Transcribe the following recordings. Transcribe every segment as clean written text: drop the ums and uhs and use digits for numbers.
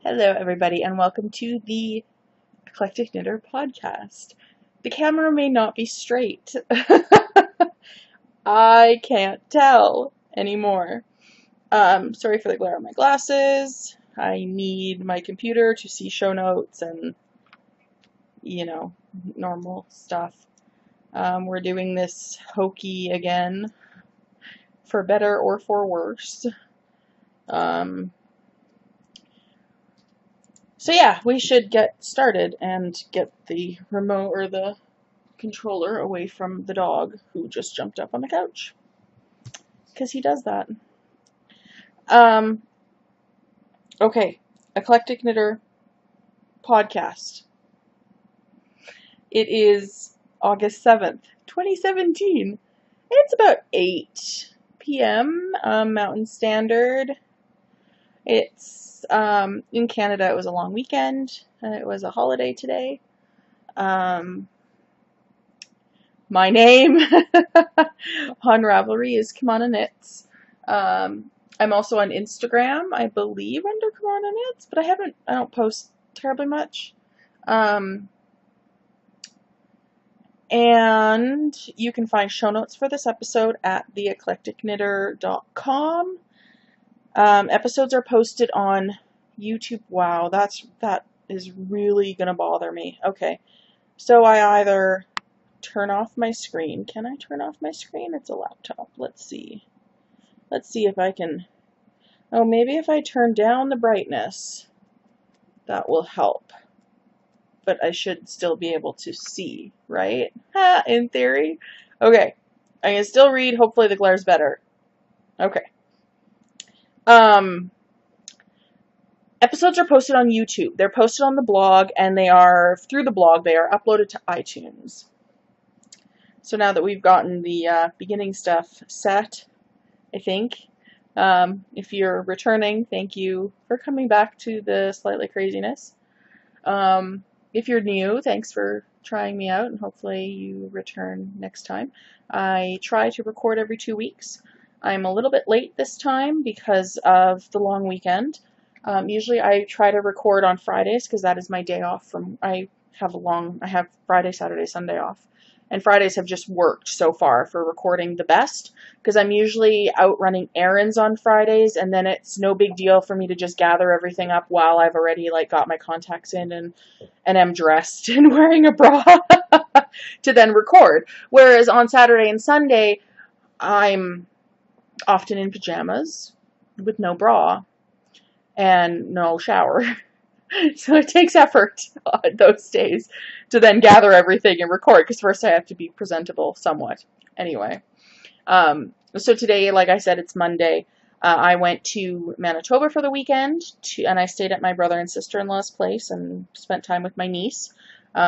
Hello, everybody, and welcome to the Eclectic Knitter podcast. The camera may not be straight. I can't tell anymore. Sorry for the glare on my glasses. I need my computer to see show notes and, normal stuff. We're doing this hokey again, for better or for worse. So yeah, we should get started and get the remote or the controller away from the dog who just jumped up on the couch. Because he does that. Okay, Eclectic Knitter podcast. It is August 7th, 2017. It's about 8 p.m. Mountain Standard. It's in Canada, it was a long weekend, and it was a holiday today. My name on Ravelry is Kimana Knits. I'm also on Instagram, I believe, under Kimana Knits, but I don't post terribly much. And you can find show notes for this episode at theeclecticknitter.com. Episodes are posted on YouTube. Wow, that is really gonna bother me. Okay, so I either turn off my screen. Can I turn off my screen? It's a laptop. Let's see. Let's see if I can. Oh, maybe if I turn down the brightness, that will help. But I should still be able to see, right? Ha, in theory. Okay, I can still read. Hopefully the glare's better. Okay. Episodes are posted on YouTube. They're posted on the blog, and through the blog, they are uploaded to iTunes. So now that we've gotten the beginning stuff set, I think, if you're returning, thank you for coming back to the slightly craziness. If you're new, thanks for trying me out, and hopefully you return next time. I try to record every 2 weeks. I'm a little bit late this time because of the long weekend. Usually I try to record on Fridays because that is my day off I have Friday, Saturday, Sunday off. And Fridays have just worked so far for recording the best because I'm usually out running errands on Fridays, and then it's no big deal for me to just gather everything up while I've already got my contacts in and am dressed and wearing a bra to then record. Whereas on Saturday and Sunday, I'm often in pajamas with no bra and no shower. So it takes effort on those days to then gather everything and record, because first I have to be presentable somewhat. Anyway, so today, like I said, it's Monday. I went to Manitoba for the weekend, and I stayed at my brother and sister-in-law's place and spent time with my niece.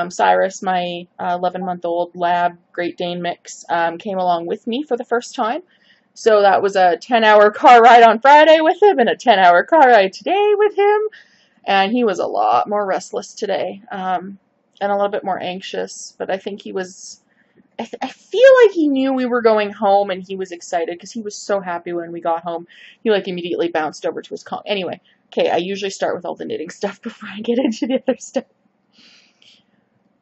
Cyrus, my 11-month-old lab Great Dane mix, came along with me for the first time. So that was a 10-hour car ride on Friday with him and a 10-hour car ride today with him. And he was a lot more restless today, and a little bit more anxious. But I think he was, I feel like he knew we were going home, and he was excited because he was so happy when we got home. He immediately bounced over to his car. Anyway, okay, I usually start with all the knitting stuff before I get into the other stuff.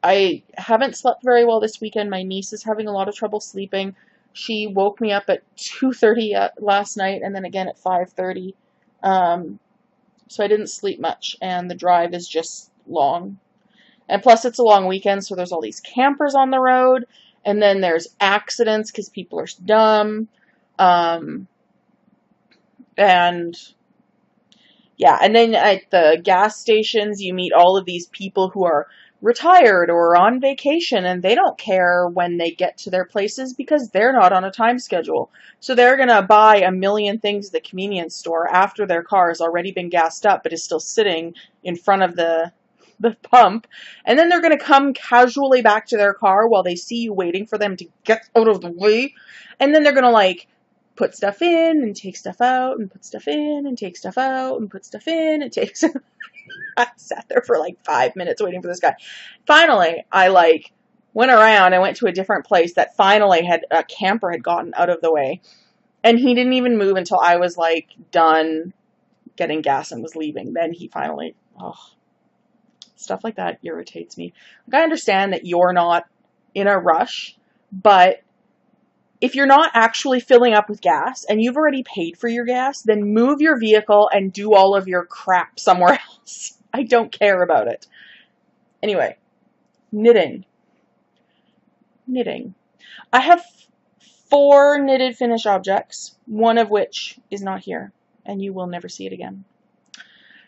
I haven't slept very well this weekend. My niece is having a lot of trouble sleeping. She woke me up at 2:30 last night, and then again at 5:30. So I didn't sleep much, and the drive is just long. And plus it's a long weekend, so there's all these campers on the road, and then there's accidents because people are dumb. And yeah, and then at the gas stations you meet all of these people who are retired or on vacation, and they don't care when they get to their places because they're not on a time schedule. So they're going to buy a million things at the convenience store after their car has already been gassed up but is still sitting in front of the pump, and then they're going to come casually back to their car while they see you waiting for them to get out of the way, and then they're going to put stuff in and take stuff out and put stuff in and take stuff out and put stuff in and take stuff. I sat there for 5 minutes waiting for this guy. Finally, I went around. I went to a different place that finally had a camper had gotten out of the way, and he didn't even move until I was done getting gas and was leaving. Then he finally, stuff like that irritates me. Like, I understand that you're not in a rush, but if you're not actually filling up with gas and you've already paid for your gas, then move your vehicle and do all of your crap somewhere else. I don't care about it. Anyway, knitting. Knitting. I have 4 knitted finished objects, one of which is not here, and you will never see it again.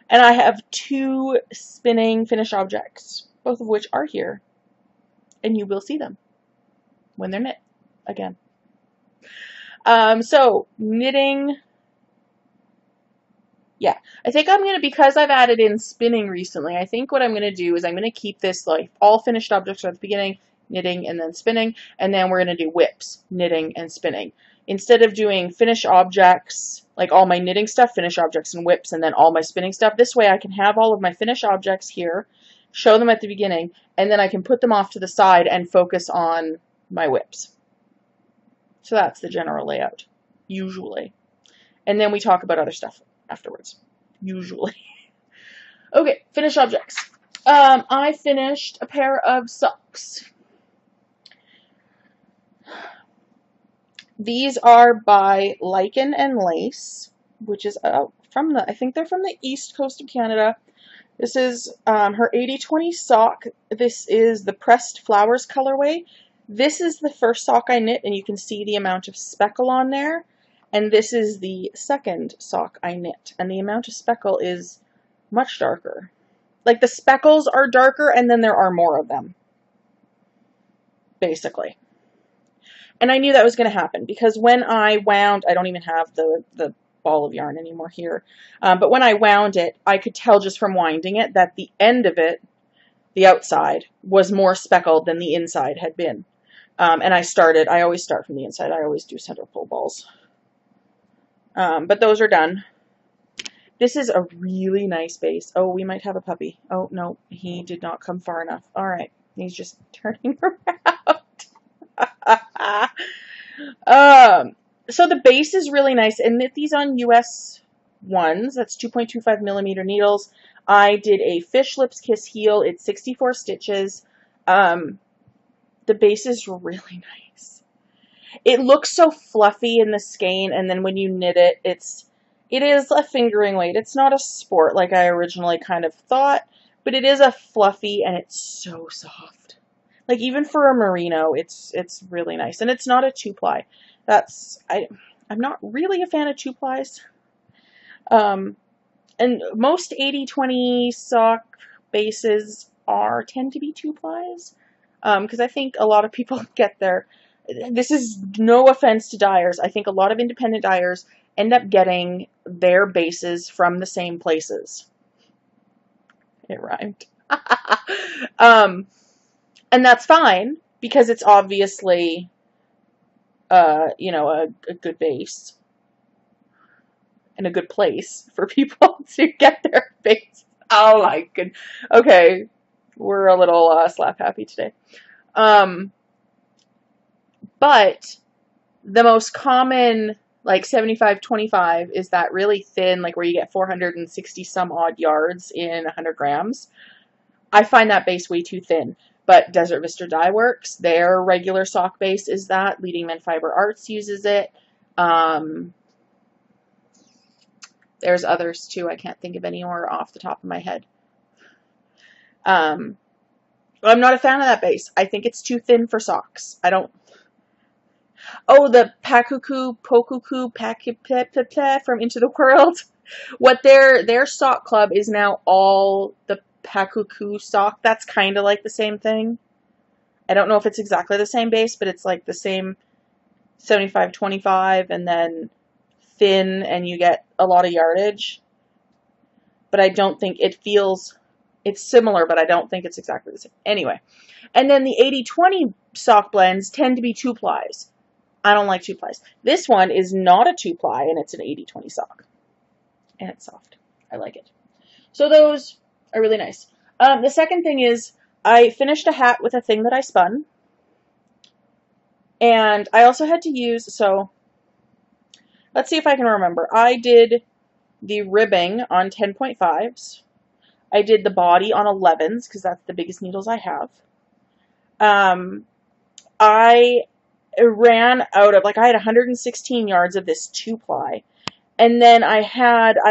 And I have 2 spinning finished objects, both of which are here, and you will see them when they're knit again. So knitting, yeah, I think I'm going to, because I've added in spinning recently, I think what I'm going to do is I'm going to keep this like all finished objects at the beginning, knitting and then spinning, and then we're going to do whips, knitting and spinning. Instead of doing finished objects, like all my knitting stuff, finished objects and whips, and then all my spinning stuff, this way I can have all of my finished objects here, show them at the beginning, and then I can put them off to the side and focus on my whips. So that's the general layout, usually. And then we talk about other stuff afterwards, usually. Okay, finished objects. I finished a pair of socks. These are by Lichen and Lace, which is from the, I think they're from the east coast of Canada. This is her 80/20 sock. This is the Pressed Flowers colorway. This is the first sock I knit, and you can see the amount of speckle on there. And this is the second sock I knit, and the amount of speckle is much darker. Like, the speckles are darker, and then there are more of them, basically. And I knew that was going to happen, because when I wound, I don't even have the ball of yarn anymore here, but when I wound it, I could tell just from winding it that the end of it, the outside, was more speckled than the inside had been. And I always start from the inside. I always do center pull balls. But those are done. This is a really nice base. Oh, we might have a puppy. Oh, no, he did not come far enough. All right, he's just turning around. So the base is really nice. And knit these on US 1s. That's 2.25 millimeter needles. I did a Fish Lips Kiss heel. It's 64 stitches. The base is really nice. It looks so fluffy in the skein, and then when you knit it, it is a fingering weight. It's not a sport like I originally kind of thought, but it is a fluffy, and it's so soft. Like, even for a merino, it's really nice. And it's not a 2-ply. I'm not really a fan of 2-plies. And most 80/20 sock bases tend to be 2-plies. Because I think a lot of people get this is no offense to dyers. I think a lot of independent dyers end up getting their bases from the same places. It rhymed. And that's fine, because it's obviously, a good base and a good place for people to get their base. Oh my goodness. Okay, we're a little slap happy today. But the most common, like 75/25, is that really thin, like where you get 460 some odd yards in 100 grams. I find that base way too thin. But Desert Vista Dye Works, their regular sock base is that. Leading Men Fiber Arts uses it. There's others too. I can't think of any more off the top of my head. But I'm not a fan of that base. I think it's too thin for socks. I don't. Oh, the Pakuku, Pokuku, Pakipepepe from Into the World. What their sock club is now all the Pakuku sock. That's kind of like the same thing. I don't know if it's exactly the same base, but it's like the same 75/25 and then thin, and you get a lot of yardage. But I don't think it's similar, but I don't think it's exactly the same. Anyway, and then the 80/20 sock blends tend to be 2-plies. I don't like 2-plies. This one is not a 2-ply, and it's an 80/20 sock. And it's soft. I like it. So those are really nice. The second thing is I finished a hat with a thing that I spun. And I also had to use, so let's see if I can remember. I did the ribbing on 10.5s. I did the body on 11s because that's the biggest needles I have. I ran out of, like, I had 116 yards of this 2-ply. And then I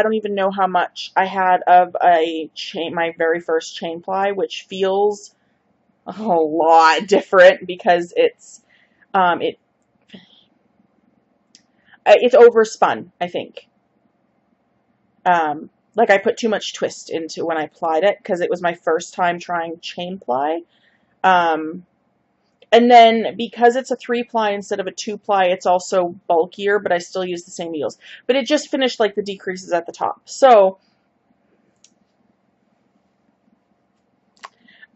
don't even know how much I had of a chain, my very first chain ply, which feels a lot different because it's overspun, I think. Like I put too much twist into when I plied it because it was my first time trying chain ply. And then because it's a 3-ply instead of a 2-ply, it's also bulkier, but I still use the same needles. But it just finished like the decreases at the top. So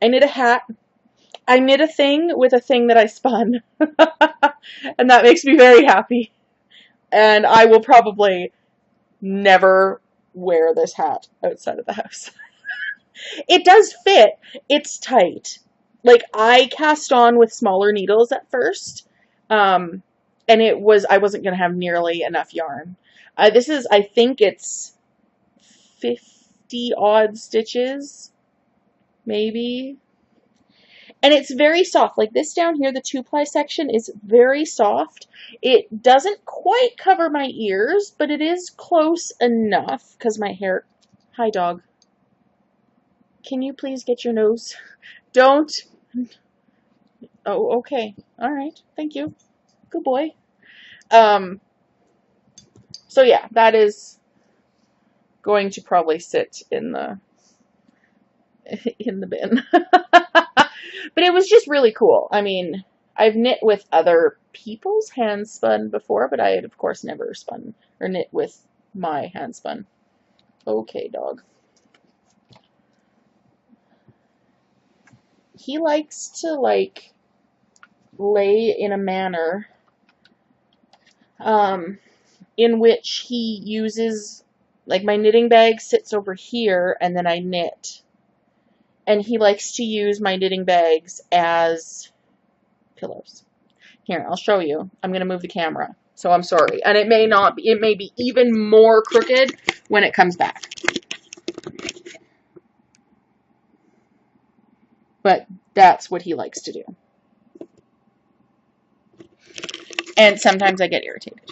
I knit a hat. I knit a thing with a thing that I spun. And that makes me very happy. And I will probably never wear this hat outside of the house. It does fit. It's tight. Like, I cast on with smaller needles at first, and I wasn't going to have nearly enough yarn. I think it's 50 odd stitches, maybe. And it's very soft. Like this down here, the 2-ply section is very soft. It doesn't quite cover my ears, but it is close enough because my hair... Hi, dog. Can you please get your nose? Don't. Oh, okay. All right. Thank you. Good boy. So yeah, that is going to probably sit in the bin. But it was just really cool. I mean, I've knit with other people's hand spun before, but I had, of course, never spun or knit with my hand spun. Okay, dog. He likes to, like, lay in a manner in which he uses, like, my knitting bag sits over here, and then I knit. And he likes to use my knitting bags as pillows. Here, I'll show you. I'm going to move the camera, so I'm sorry. And it may not be, it may be even more crooked when it comes back. But that's what he likes to do. And sometimes I get irritated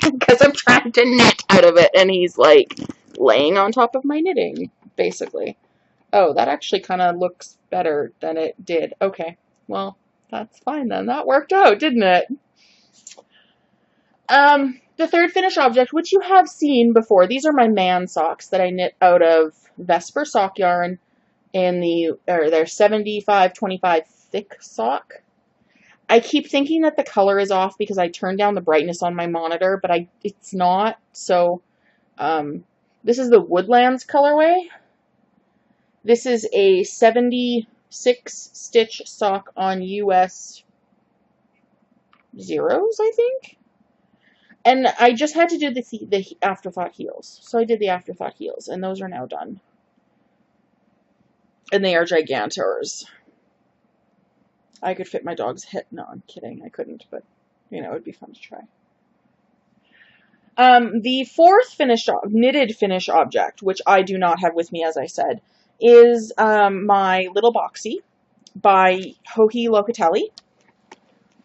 because I'm trying to knit out of it, and he's like laying on top of my knitting, basically. Oh, that actually kind of looks better than it did. Okay, well, that's fine then. That worked out, didn't it? The third finished object, which you have seen before, these are my man socks that I knit out of Vesper sock yarn in their 75-25 thick sock. I keep thinking that the color is off because I turned down the brightness on my monitor, but it's not. So, this is the Woodlands colorway. This is a 76 stitch sock on US zeros, I think. And I just had to do the afterthought heels. So I did the afterthought heels, and those are now done. And they are Gigantors. I could fit my dog's head. No, I'm kidding. I couldn't, but, you know, it would be fun to try. The fourth knitted finish object, which I do not have with me, as I said, is my little boxy by Joji Locatelli.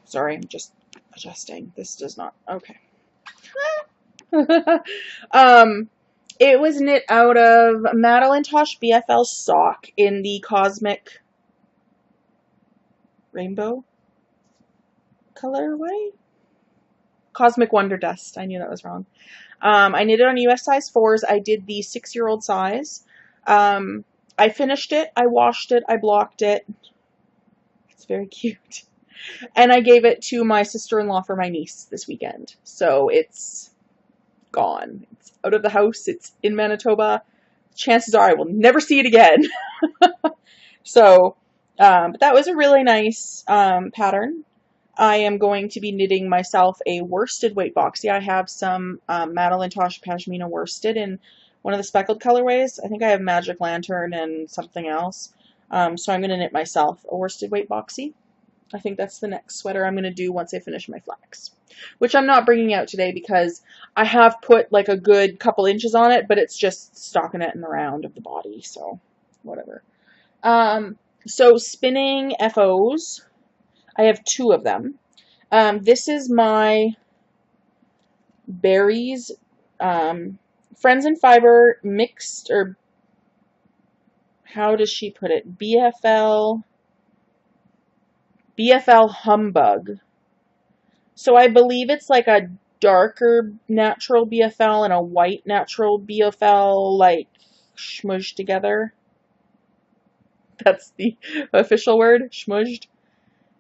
Sorry, I'm just adjusting. This does not... Okay. It was knit out of Madeline Tosh BFL sock in the Cosmic Rainbow colorway? Cosmic Wonder Dust. I knew that was wrong. I knit it on US size 4s. I did the 6-year-old size. I finished it. I washed it. I blocked it. It's very cute. And I gave it to my sister-in-law for my niece this weekend. So it's gone. It's out of the house. It's in Manitoba. Chances are I will never see it again. So, but that was a really nice pattern. I am going to be knitting myself a worsted weight boxy. I have some Madeline Tosh Pashmina worsted in one of the speckled colorways. I think I have Magic Lantern and something else. So I'm going to knit myself a worsted weight boxy. I think that's the next sweater I'm going to do once I finish my flax, which I'm not bringing out today because I have put like a good couple inches on it, but it's just stockinette in the round of the body, so whatever. So spinning FOs, I have 2 of them. This is my berries, Friends and Fiber mixed, or how does she put it? BFL Humbug. So I believe it's like a darker natural BFL and a white natural BFL, like smooshed together. That's the official word, smooshed.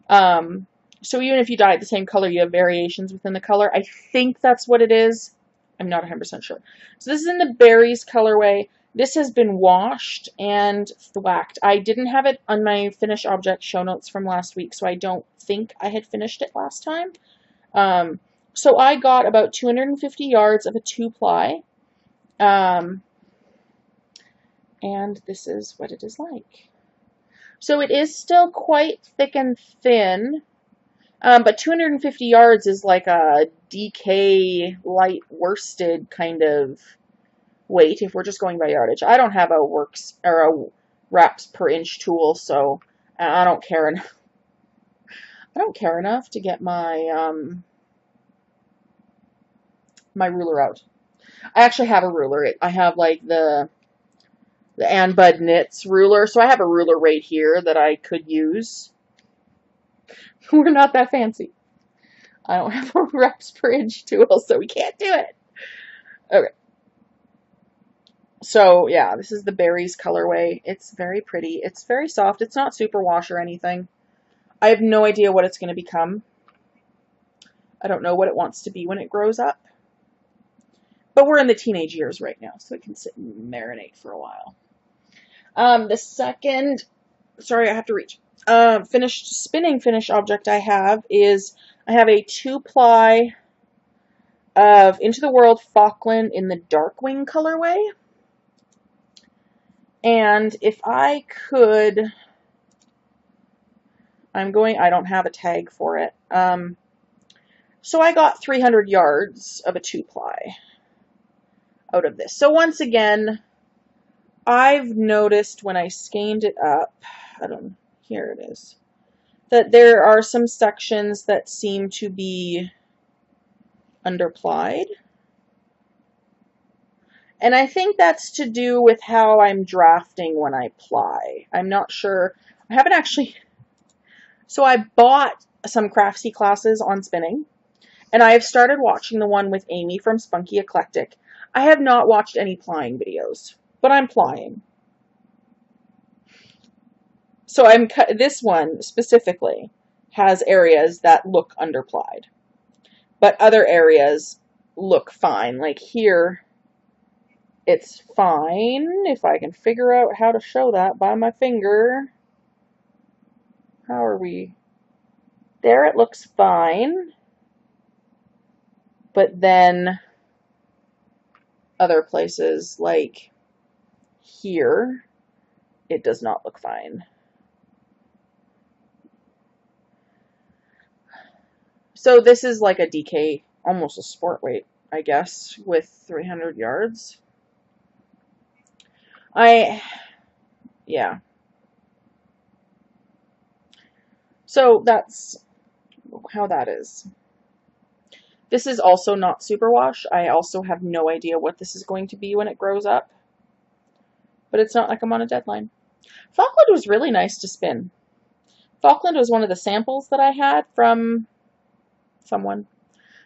So even if you dye it the same color, you have variations within the color. I think that's what it is. I'm not 100% sure. So this is in the berries colorway. This has been washed and thwacked. I didn't have it on my finished object show notes from last week, so I don't think I had finished it last time. So I got about 250 yards of a 2-ply. And this is what it is like. So it is still quite thick and thin. But 250 yards is like a DK light worsted kind of weight if we're just going by yardage. I don't have a works or a wraps per inch tool, so I don't care enough. I don't care enough to get my my ruler out. I actually have a ruler. I have like the Ann Bud Knits ruler, so I have a ruler right here that I could use. We're not that fancy. I don't have a wraps per inch tool, so we can't do it. Okay. So, yeah, this is the berries colorway. It's very pretty. It's very soft. It's not super wash or anything. I have no idea what it's going to become. I don't know what it wants to be when it grows up. But we're in the teenage years right now, so it can sit and marinate for a while. The second, sorry, I have to reach. Spinning finish object I have is, I have a 2-ply of Into the World Falkland in the Darkwing colorway. And if I could, I don't have a tag for it. So I got 300 yards of a 2-ply out of this. So once again, I've noticed when I skeined it up, here it is, that there are some sections that seem to be underplied. And I think that's to do with how I'm drafting when I ply. I'm not sure. I haven't actually. So I bought some Craftsy classes on spinning, and I have started watching the one with Amy from Spunky Eclectic. I have not watched any plying videos, but I'm plying. So this one specifically has areas that look underplied, but other areas look fine. Like here, it's fine. If I can figure out how to show that by my finger. How are we? There it looks fine. But then other places like here, it does not look fine. So this is like a DK, almost a sport weight, I guess, with 300 yards. Yeah. So that's how that is. This is also not superwash. I also have no idea what this is going to be when it grows up. But it's not like I'm on a deadline. Falkland was really nice to spin. Falkland was one of the samples that I had from someone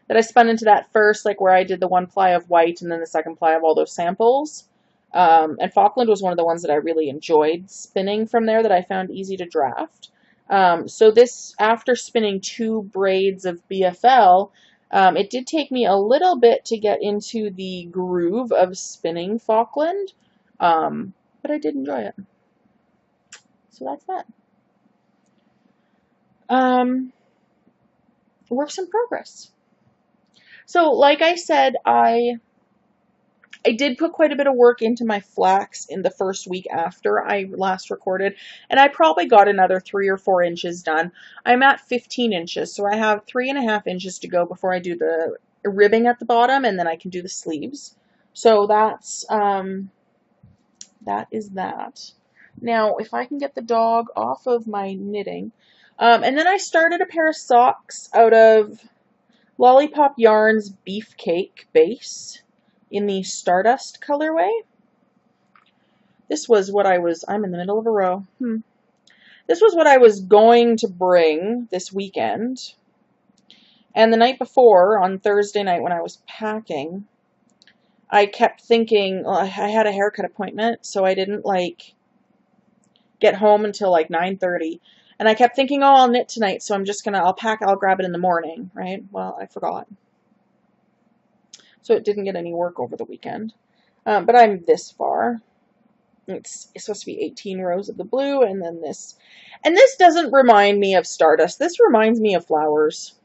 that I spun into that first, like where I did the 1-ply of white and then the 2nd-ply of all those samples. And Falkland was one of the ones that I really enjoyed spinning from there, that I found easy to draft. So this, after spinning 2 braids of BFL, it did take me a little bit to get into the groove of spinning Falkland, but I did enjoy it. So that's that. Works in progress. So, like I said, I I did put quite a bit of work into my flax in the first week after I last recorded, and I probably got another 3 or 4 inches done. I'm at 15 inches, so I have 3.5 inches to go before I do the ribbing at the bottom, and then I can do the sleeves. So that's, that is that. Now, if I can get the dog off of my knitting, and then I started a pair of socks out of Lollipop Yarn's Beefcake base in the Stardust colorway. This was what I'm in the middle of a row. This was what I was going to bring this weekend. And the night before, on Thursday night when I was packing, I kept thinking, well, I had a haircut appointment, so I didn't get home until 9:30. And I kept thinking, oh, I'll knit tonight, so I'll grab it in the morning, right? Well, I forgot. So it didn't get any work over the weekend. But I'm this far. It's supposed to be 18 rows of the blue, and then this. And this doesn't remind me of Stardust. This reminds me of flowers.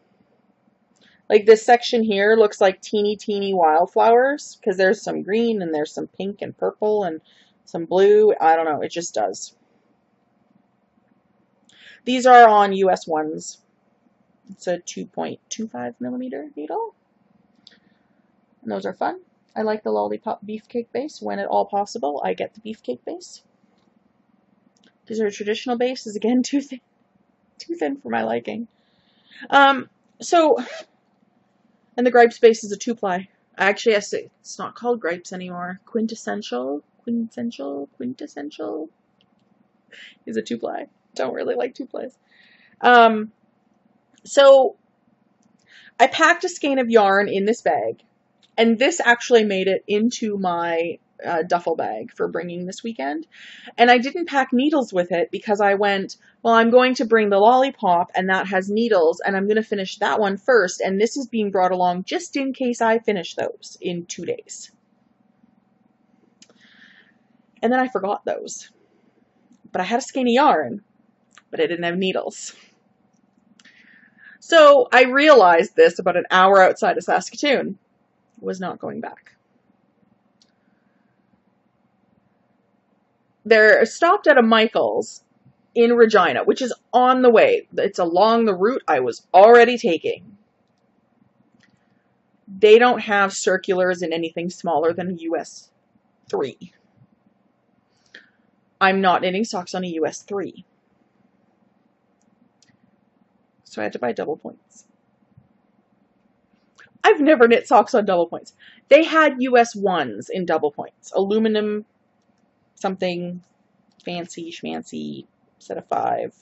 Like this section here looks like teeny wildflowers, because there's some green, and there's some pink and purple, and some blue. I don't know, it just does. These are on US 1s. It's a 2.25 millimeter needle. And those are fun. I like the Lollipop Beefcake base. When at all possible, I get the Beefcake base. Because their traditional base is, again, too thin for my liking. And the Gripes base is a 2-ply. Actually, it's not called Gripes anymore. Quintessential is a 2-ply. Don't really like 2-plies. So I packed a skein of yarn in this bag, and this actually made it into my duffel bag for bringing this weekend. And I didn't pack needles with it because I went, well, I'm going to bring the Lollipop, and that has needles, and I'm going to finish that one first, and this is being brought along just in case I finish those in 2 days. And then I forgot those. But I had a skein of yarn, but I didn't have needles. So I realized this about an hour outside of Saskatoon. Was not going back. They're stopped at a Michael's in Regina, which is on the way. It's along the route I was already taking. They don't have circulars in anything smaller than a US 3. I'm not knitting socks on a US 3. So I had to buy double points. I've never knit socks on double points. They had US 1s in double points. Aluminum, something fancy schmancy, set of 5,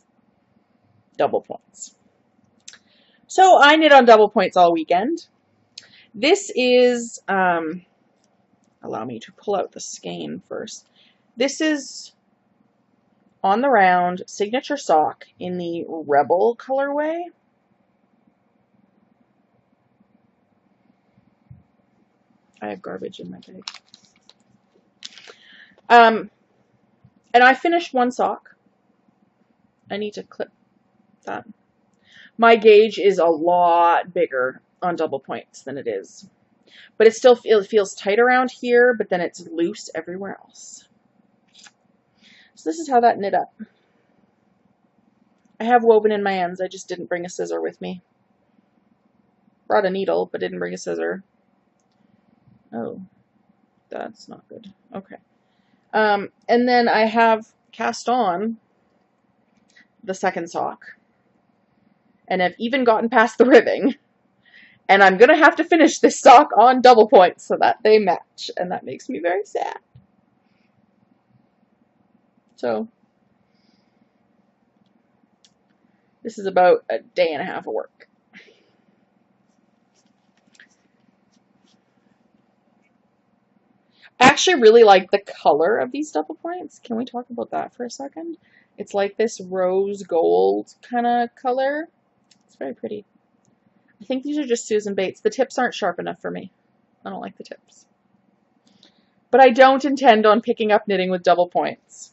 double points. So I knit on double points all weekend. This is, allow me to pull out the skein first. This is On the Round signature sock in the Rebel colorway. I have garbage in my bag. And I finished one sock. I need to clip that. My gauge is a lot bigger on double points than it is. But it still feels tight around here, but then it's loose everywhere else. So this is how that knit up. I have woven in my ends. I just didn't bring a scissor with me. Brought a needle, but didn't bring a scissor. Oh, that's not good. Okay. And then I have cast on the second sock. And I've even gotten past the ribbing. And I'm going to have to finish this sock on double points so that they match. And that makes me very sad. So, this is about a day and a half of work. I actually really like the color of these double points. Can we talk about that for a second? It's like this rose gold kind of color. It's very pretty. I think these are just Susan Bates. The tips aren't sharp enough for me. I don't like the tips. But I don't intend on picking up knitting with double points.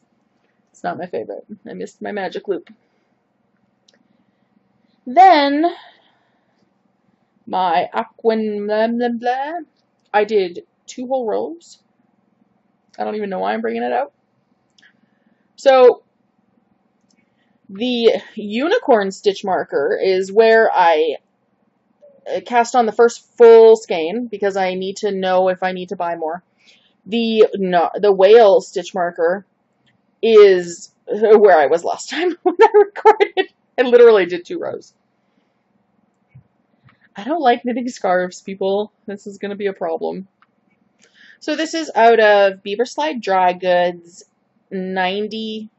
It's not my favorite. I missed my magic loop. Then, my Aquin blah blah blah. I did 2 whole rows. I don't even know why I'm bringing it out. So the unicorn stitch marker is where I cast on the first full skein because I need to know if I need to buy more. The whale stitch marker is where I was last time when I recorded. I literally did 2 rows. I don't like knitting scarves, people. This is going to be a problem. So this is out of Beaver Slide Dry Goods 90-10,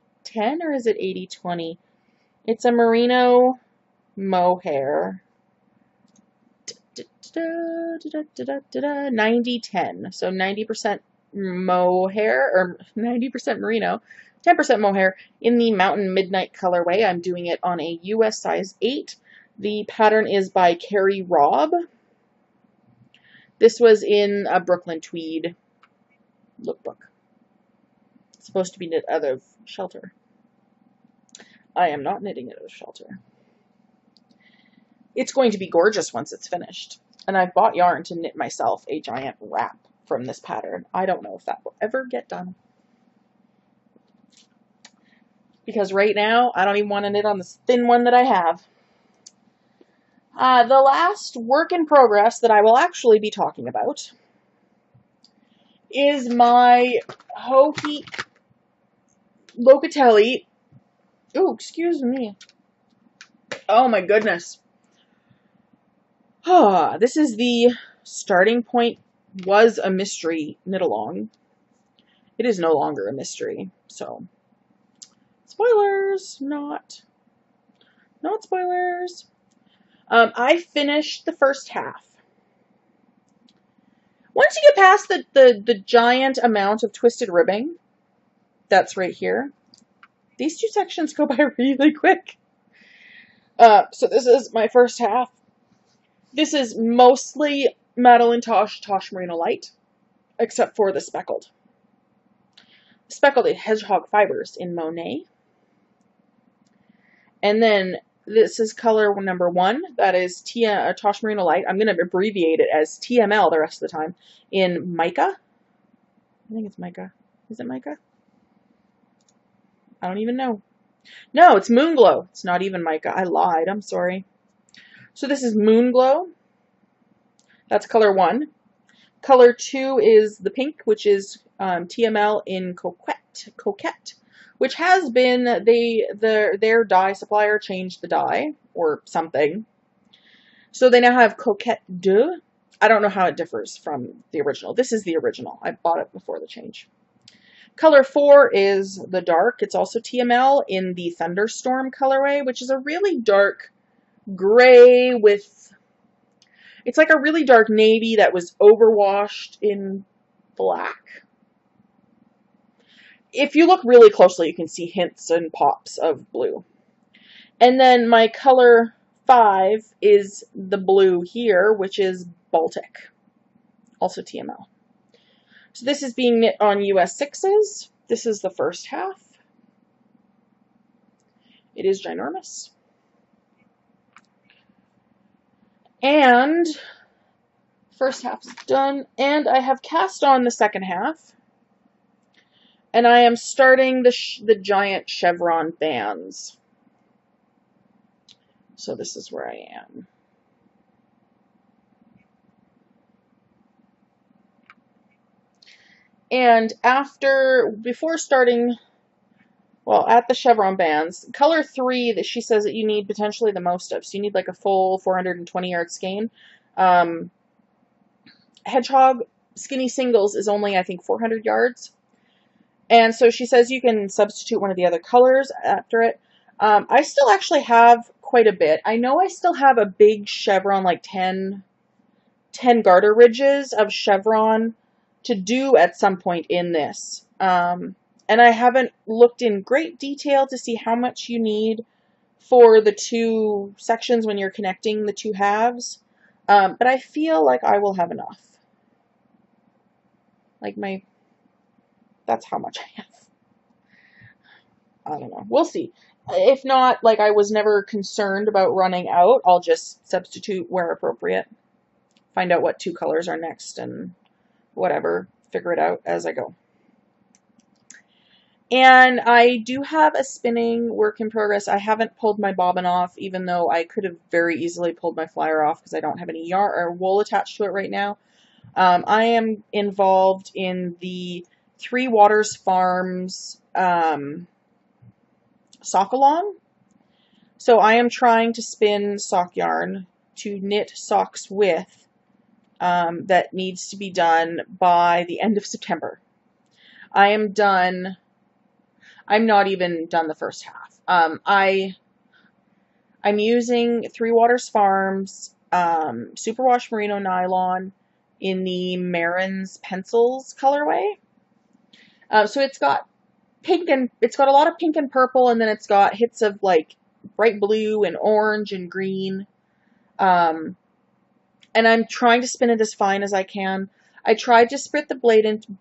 or is it 80-20? It's a merino mohair. 90-10. So 90% mohair, or 90% merino, 10% mohair in the Mountain Midnight colorway. I'm doing it on a US size 8. The pattern is by Carrie Robb. This was in a Brooklyn Tweed lookbook. It's supposed to be knit out of Shelter. I am not knitting it out of Shelter. It's going to be gorgeous once it's finished. And I've bought yarn to knit myself a giant wrap from this pattern. I don't know if that will ever get done. Because right now, I don't even want to knit on this thin one that I have. The last work in progress that I will actually be talking about is my Hokey Locatelli. Oh, excuse me. Oh my goodness. This is the starting point was a mystery knit along. It is no longer a mystery, so spoilers, not spoilers. I finished the first half. Once you get past the giant amount of twisted ribbing, that's right here, these 2 sections go by really quick. So this is my first half. This is mostly Madeline Tosh Merino Light, except for the speckled hedgehog fibers in Monet. And then this is color number 1. That is Tosh Merino Light. I'm going to abbreviate it as TML the rest of the time. In Mica. I think it's Mica. Is it Mica? I don't even know. No, it's Moonglow. It's not even Mica. I lied. I'm sorry. So this is Moonglow. That's color 1. Color 2 is the pink, which is TML in Coquette, which has been, their dye supplier changed the dye, or something. So they now have Coquette 2. I don't know how it differs from the original. This is the original. I bought it before the change. Color 4 is the dark. It's also TML in the Thunderstorm colorway, which is a really dark gray with, it's like a really dark navy that was overwashed in black. If you look really closely, you can see hints and pops of blue. And then my color 5 is the blue here, which is Baltic, also TML. So this is being knit on US 6s. This is the first half. It is ginormous. And first half is done, and I have cast on the second half. And I am starting the giant chevron bands. So this is where I am. And before starting, well, at the chevron bands, color 3 that she says that you need potentially the most of. So you need like a full 420 yard skein. Hedgehog skinny singles is only, I think, 400 yards. And so she says you can substitute one of the other colors after it. I still actually have quite a bit. I know I still have a big chevron, like 10 garter ridges of chevron to do at some point in this. And I haven't looked in great detail to see how much you need for the 2 sections when you're connecting the 2 halves. But I feel like I will have enough. That's how much I have. I don't know. We'll see. If not, like, I was never concerned about running out. I'll just substitute where appropriate. Find out what 2 colors are next and whatever, figure it out as I go. And I do have a spinning work in progress. I haven't pulled my bobbin off, even though I could have very easily pulled my flyer off because I don't have any yarn or wool attached to it right now. I am involved in the Three Waters Farms sock along. So I am trying to spin sock yarn to knit socks with that needs to be done by the end of September. I am done. I'm not even done the first half. I'm using Three Waters Farms Superwash Merino Nylon in the Marin's Pencils colorway. So it's got it's got a lot of pink and purple, and then it's got hits of like bright blue and orange and green. And I'm trying to spin it as fine as I can. I tried to split the blade into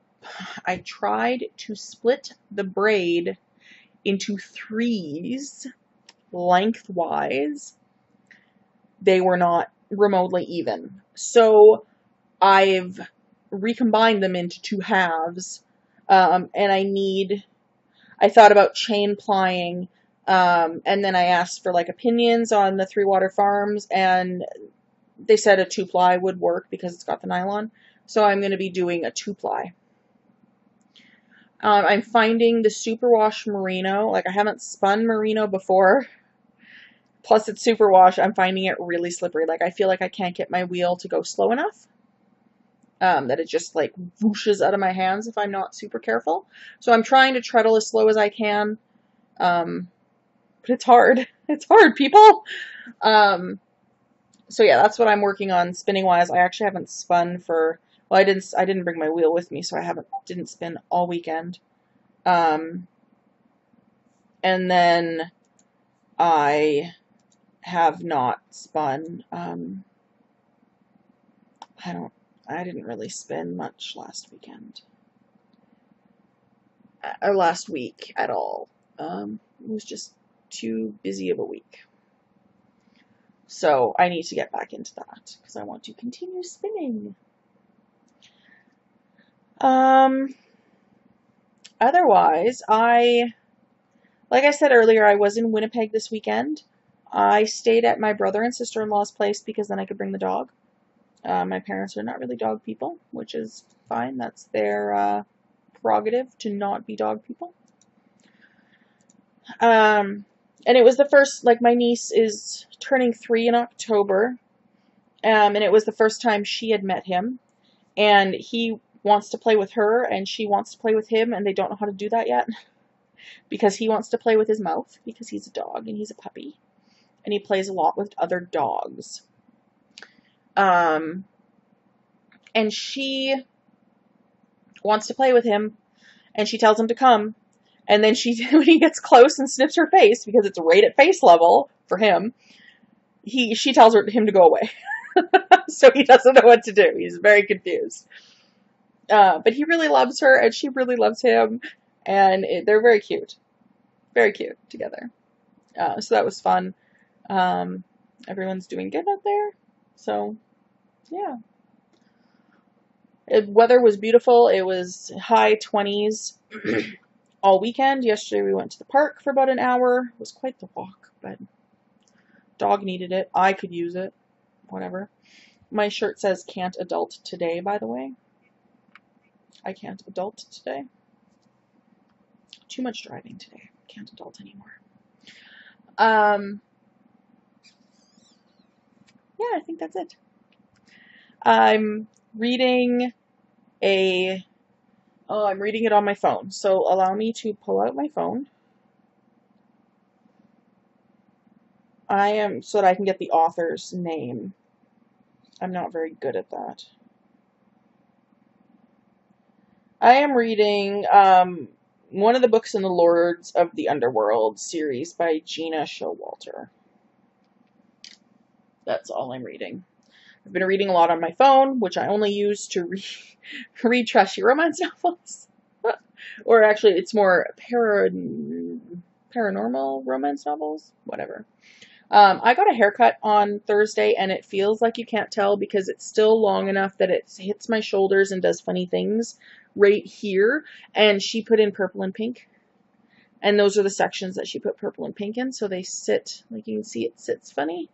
I tried to split the braid into threes lengthwise. They were not remotely even. So I've recombined them into two halves. And I thought about chain plying, and then I asked for like opinions on the Three Water Farms, and they said a 2-ply would work because it's got the nylon. So I'm going to be doing a 2-ply. I'm finding the Superwash Merino, like I haven't spun Merino before, plus it's Superwash, I'm finding it really slippery. Like I feel like I can't get my wheel to go slow enough, that it just like whooshes out of my hands if I'm not super careful. So I'm trying to treadle as slow as I can, but it's hard. It's hard, people! So yeah, that's what I'm working on spinning wise. I actually haven't spun for, well, I didn't bring my wheel with me, so I didn't spin all weekend. And then I have not spun. I didn't really spin much last weekend. Or last week at all. It was just too busy of a week. So I need to get back into that because I want to continue spinning. Otherwise, like I said earlier, I was in Winnipeg this weekend. I stayed at my brother and sister-in-law's place because then I could bring the dog. My parents are not really dog people, which is fine. That's their prerogative to not be dog people. And it was the first, like my niece is turning 3 in October, and it was the first time she had met him, and he wants to play with her, and she wants to play with him, and they don't know how to do that yet, because he wants to play with his mouth, because he's a dog, and he's a puppy, and he plays a lot with other dogs. And she wants to play with him, and she tells him to come, and then when he gets close and sniffs her face, because it's right at face level for him, she tells him to go away. So he doesn't know what to do. He's very confused. But he really loves her, and she really loves him, and they're very cute. Very cute together. So that was fun. Everyone's doing good out there. So, yeah. Weather was beautiful. It was high 20s all weekend. Yesterday we went to the park for about an hour. It was quite the walk, but dog needed it. I could use it. Whatever. My shirt says can't adult today, by the way. I can't adult today. Too much driving today. Can't adult anymore. Yeah, I think that's it. I'm reading I'm reading it on my phone. So allow me to pull out my phone. So that I can get the author's name. I'm not very good at that. I am reading one of the books in the Lords of the Underworld series by Gina Showalter. That's all I'm reading. I've been reading a lot on my phone, which I only use to read trashy romance novels. Or actually, it's more paranormal romance novels. Whatever. I got a haircut on Thursday, and it feels like you can't tell because it's still long enough that it hits my shoulders and does funny things right here. And she put in purple and pink. And those are the sections that she put purple and pink in, so they sit, like you can see it sits funny.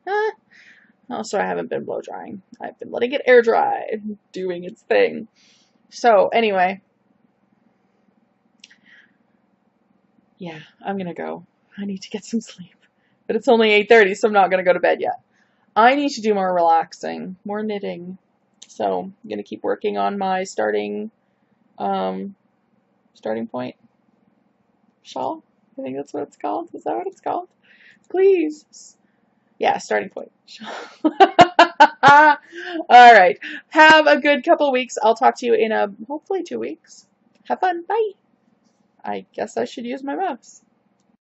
Also, I haven't been blow drying. I've been letting it air dry, doing its thing. So, anyway. Yeah, I'm gonna go. I need to get some sleep. But it's only 8:30, so I'm not gonna go to bed yet. I need to do more relaxing, more knitting. So, I'm gonna keep working on my starting point shawl. I think that's what it's called. Is that what it's called? Please. Yeah, starting point. All right. Have a good couple weeks. I'll talk to you in hopefully 2 weeks. Have fun. Bye. I guess I should use my mouse.